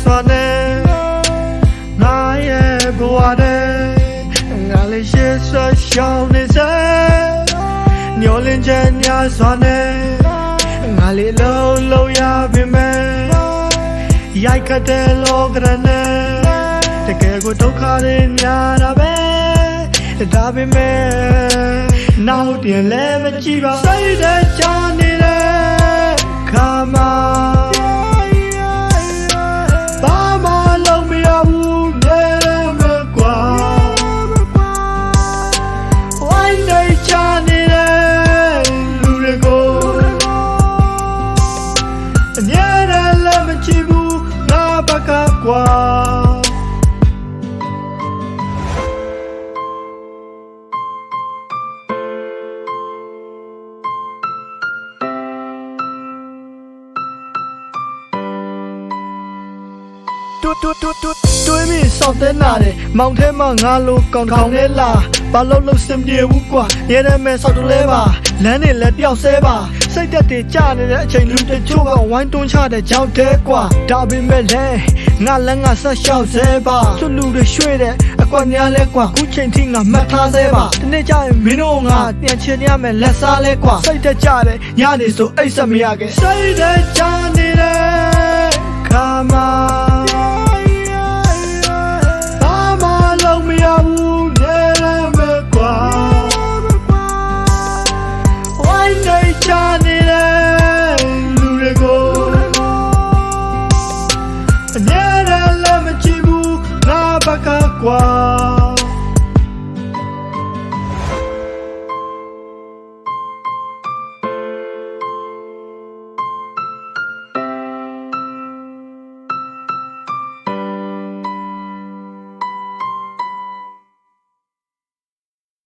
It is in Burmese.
စွာနဲ့ငါရဲ့ဘဝနဲ့ငါလေးရှေ့ဆက်ရှောင်းနေစေမျောလင်းချက်များစွာနဲ့ငါလေးလုံးရပြီမဲ့ရိုက်ခတ်တဲ့လောကရနဲ့တကယ်ကိုဒုက္ခတွေများတာပဲဒါပေမဲ့နောက်တင်လည်းမကြည့်ပါစိတ်ထဲချနေတဲ့ခါမှာဘာမှလုံးမရဘူးနေမကွာဝိုင်းနေချနေတဲ့လူတွေကိုအမြဲတမ်းလည်းမကြည့်ဘူးငါဘက်ကကွာတွေးပြီးစောင့်တဲ့နာတယ်မောင်ထဲမှာငါလိုကောင်းကောင်းနဲ့လာဘာလို့စင်ပြေဘူးကွာရဲရမယ်ဆောက်တလဲပါလမ်းနဲ့လက်ပြောက်ဆဲပါစိတ်သက်တွေကြနေတဲ့အချိန်လူတချို့ကဝိုင်းတွန်းချတဲ့ကြောက်တဲ့ကွာဒါပေမဲ့လည်းငါလည်းငါဆက်လျှောက်ဆဲပါသူလူတွေရွှေ့တဲ့အကွက်များလဲကွာခုချိန်ထိငါမှတ်ထားဆဲပါဒီနေ့ကျရင်မင်းတို့ငါပြန်ချင်ရမယ်လက်စားလဲကွာစိတ်သက်ကြတယ်ညနေဆိုအိတ်ဆက်မရခဲ့စိတ်သက်ကြနေတယ်